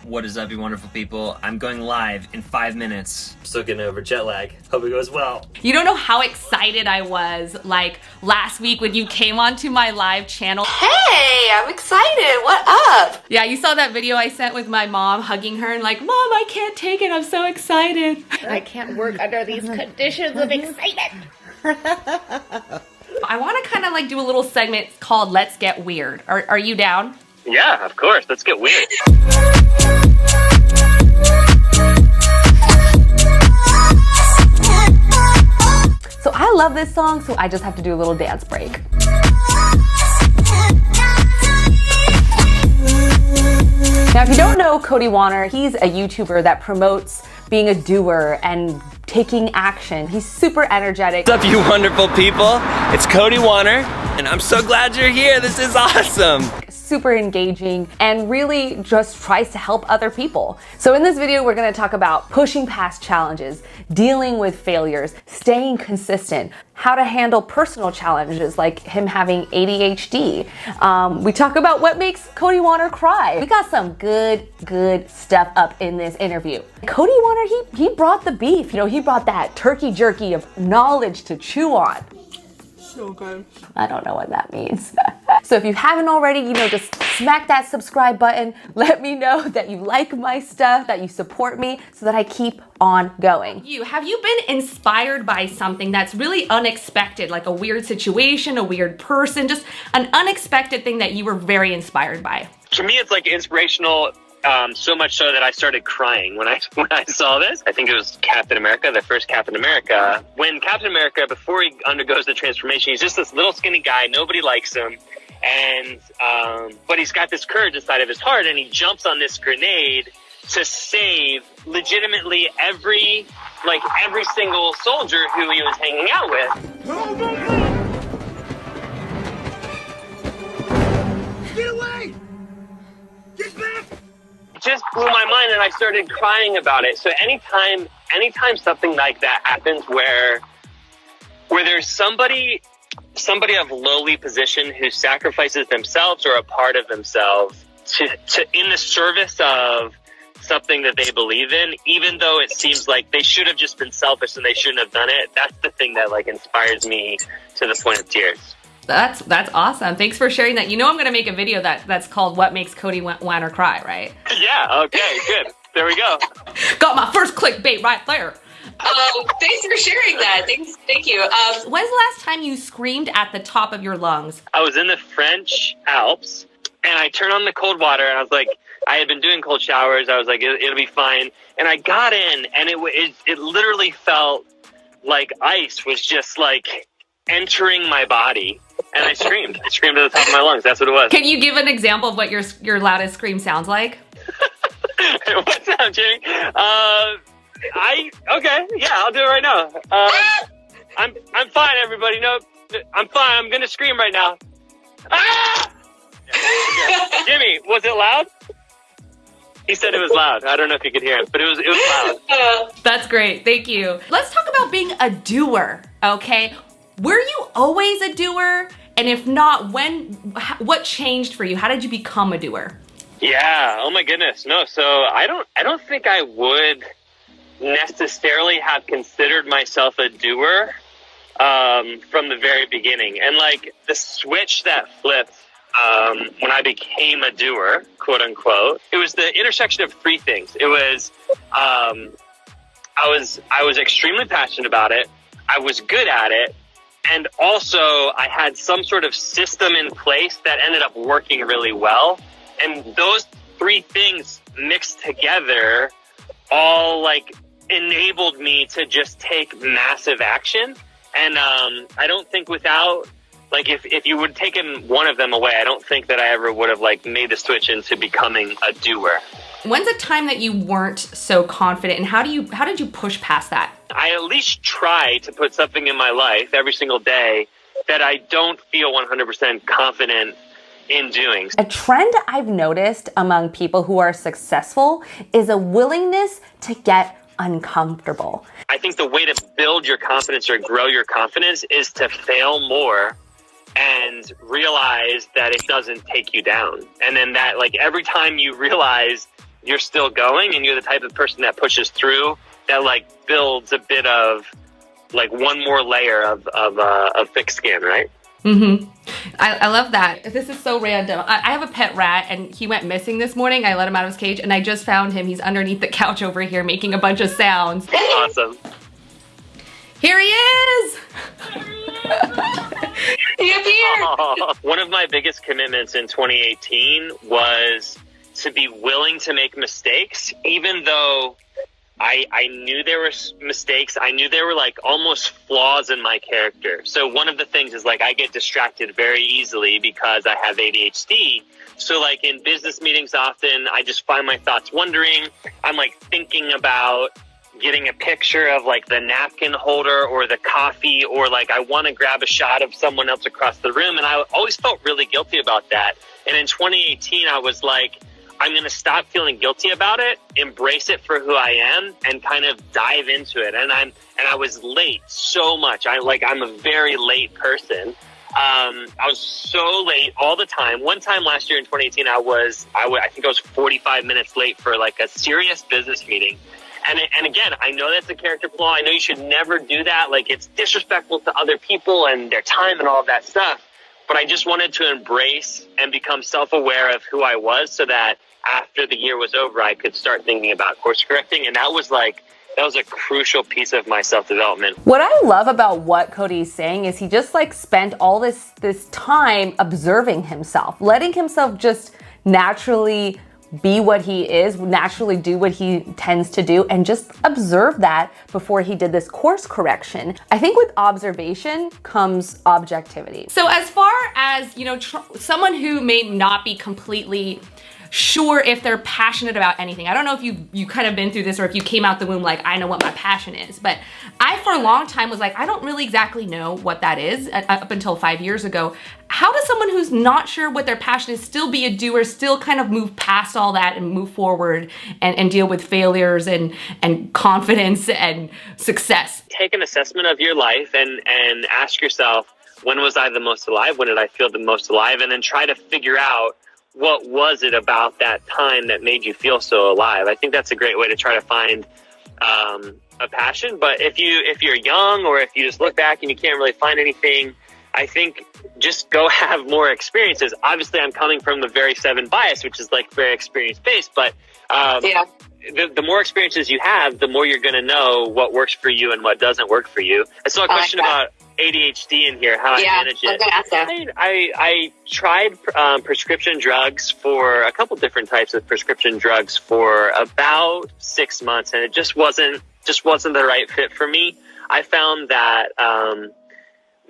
What is up, you wonderful people? I'm going live in 5 minutes. Still getting over jet lag. Hope it goes well. You don't know how excited I was like last week when you came onto my live channel. Hey, I'm excited. What up? Yeah, you saw that video I sent with my mom hugging her and like, Mom, I can't take it. I'm so excited. I can't work under these conditions of excitement. I want to kind of like do a little segment called Let's Get Weird. Are you down? Yeah, of course. Let's get weird. So I love this song, so I just have to do a little dance break. Now, if you don't know Cody Wanner, he's a YouTuber that promotes being a doer and taking action. He's super energetic. What's up, you wonderful people? It's Cody Wanner, and I'm so glad you're here. This is awesome. Super engaging and really just tries to help other people. So in this video, we're gonna talk about pushing past challenges, dealing with failures, staying consistent, how to handle personal challenges like him having ADHD. We talk about what makes Cody Wanner cry. We got some good stuff up in this interview. Cody Wanner, he brought the beef. You know, he brought that turkey jerky of knowledge to chew on. So good. I don't know what that means. So if you haven't already, you know, just smack that subscribe button. Let me know that you like my stuff, that you support me so that I keep on going. Have you been inspired by something that's really unexpected, like a weird situation, a weird person, just an unexpected thing that you were very inspired by? For me, it's like inspirational. So much so that I started crying when I saw this. I think it was Captain America, the first Captain America. When Captain America, before he undergoes the transformation, he's just this little skinny guy. Nobody likes him. And, but he's got this courage inside of his heart, and he jumps on this grenade to save legitimately every single soldier who he was hanging out with. Get away! Get back! It just blew my mind, and I started crying about it. So anytime something like that happens where there's somebody of lowly position who sacrifices themselves or a part of themselves to in the service of something that they believe in, even though it seems like they should have just been selfish and they shouldn't have done it, that's the thing that like inspires me to the point of tears. That's awesome. Thanks for sharing that. You know I'm going to make a video that's called What Makes Cody Wanner Cry, right? Yeah, okay, good. There we go. Got my first clickbait right there. Thanks for sharing that. Thank you. When's the last time you screamed at the top of your lungs? I was in the French Alps, and I turned on the cold water, and I was like, I had been doing cold showers. I was like, it'll be fine. And I got in, and it literally felt like ice was just like entering my body. And I screamed. I screamed at the top of my lungs. That's what it was. Can you give an example of what your loudest scream sounds like? What's up, Jimmy? Okay, yeah, I'll do it right now. I'm fine, everybody. No, I'm fine. I'm gonna scream right now. Ah! Yeah. Jimmy, was it loud? He said it was loud. I don't know if you could hear it, but it was loud. That's great. Thank you. Let's talk about being a doer, okay? Were you always a doer? And if not, what changed for you? How did you become a doer? Yeah. Oh my goodness. No. So I don't think I would necessarily have considered myself a doer from the very beginning. And like the switch that flipped when I became a doer, quote unquote, it was the intersection of three things. It was I was extremely passionate about it. I was good at it. And also I had some sort of system in place that ended up working really well. And those three things mixed together all like enabled me to just take massive action. And I don't think without, like if you would taken one of them away, I don't think that I ever would have like made the switch into becoming a doer. When's a time that you weren't so confident, and how did you push past that? I at least try to put something in my life every single day that I don't feel 100% confident in doing. A trend I've noticed among people who are successful is a willingness to get uncomfortable. I think the way to build your confidence or grow your confidence is to fail more and realize that it doesn't take you down. And then that, like, every time you realize you're still going and you're the type of person that pushes through, that like builds a bit of like one more layer of thick skin, right? Mm-hmm. I love that. This is so random. I have a pet rat and he went missing this morning. I let him out of his cage and I just found him. He's underneath the couch over here making a bunch of sounds. Awesome. Here he is! He appeared. One of my biggest commitments in 2018 was to be willing to make mistakes, even though I knew there were mistakes. I knew there were like almost flaws in my character. So one of the things is like I get distracted very easily because I have ADHD. So like in business meetings often, I just find my thoughts wandering. I'm like thinking about getting a picture of like the napkin holder or the coffee, or like I want to grab a shot of someone else across the room. And I always felt really guilty about that. And in 2018, I was like, I'm going to stop feeling guilty about it, embrace it for who I am, and kind of dive into it. And I was late so much. I'm a very late person. I was so late all the time. One time last year in 2018, I think I was 45 minutes late for like a serious business meeting. And again, I know that's a character flaw. I know you should never do that. Like, it's disrespectful to other people and their time and all of that stuff. But I just wanted to embrace and become self-aware of who I was so that after the year was over, I could start thinking about course correcting. And that was a crucial piece of my self-development. What I love about what Cody's saying is he just like spent all this time observing himself, letting himself just naturally be what he is, naturally do what he tends to do, and just observe that before he did this course correction. I think with observation comes objectivity. So as far as, you know, someone who may not be completely sure if they're passionate about anything. I don't know if you kind of been through this or if you came out the womb like, I know what my passion is, but I for a long time was like, I don't really exactly know what that is up until 5 years ago. How does someone who's not sure what their passion is still be a doer, still kind of move past all that and move forward and deal with failures and confidence and success? Take an assessment of your life and ask yourself, when was I the most alive? When did I feel the most alive? And then try to figure out, what was it about that time that made you feel so alive? I think that's a great way to try to find a passion. But if you're young, or if you just look back and you can't really find anything, I think just go have more experiences. Obviously, I'm coming from the very 7 bias, which is like very experience based. But the more experiences you have, the more you're going to know what works for you and what doesn't work for you. I saw a question about ADHD in here, how I manage it. I tried prescription drugs for a couple different types of prescription drugs for about 6 months, and it just wasn't the right fit for me. I found that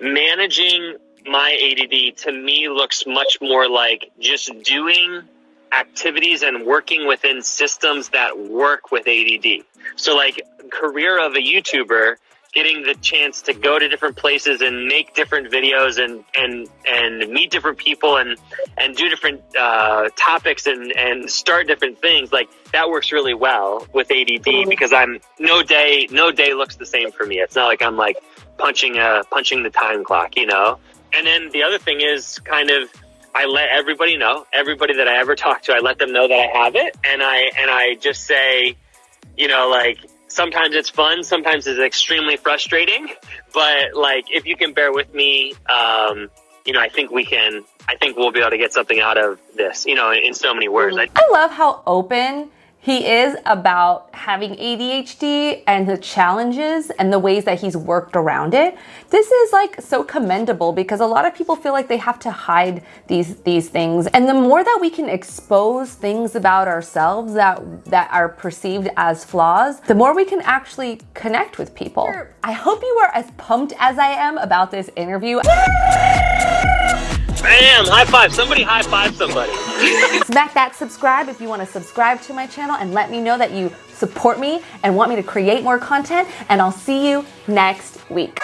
managing my ADD to me looks much more like just doing activities and working within systems that work with ADD. So like career of a YouTuber, getting the chance to go to different places and make different videos and meet different people and do different topics and start different things, like that works really well with ADD because I'm no day looks the same for me. It's not like I'm like punching the time clock, you know? And then the other thing is kind of, I let everybody know, everybody that I ever talk to, I let them know that I have it. And I just say, you know, like, sometimes it's fun, sometimes it's extremely frustrating, but like, if you can bear with me, you know, I think we'll be able to get something out of this, you know, in so many words. I love how open he is about having ADHD and the challenges and the ways that he's worked around it. This is like so commendable because a lot of people feel like they have to hide these things. And the more that we can expose things about ourselves that are perceived as flaws, the more we can actually connect with people. I hope you are as pumped as I am about this interview. Bam! High five! Somebody high five somebody. Smack that subscribe if you want to subscribe to my channel and let me know that you support me and want me to create more content, and I'll see you next week.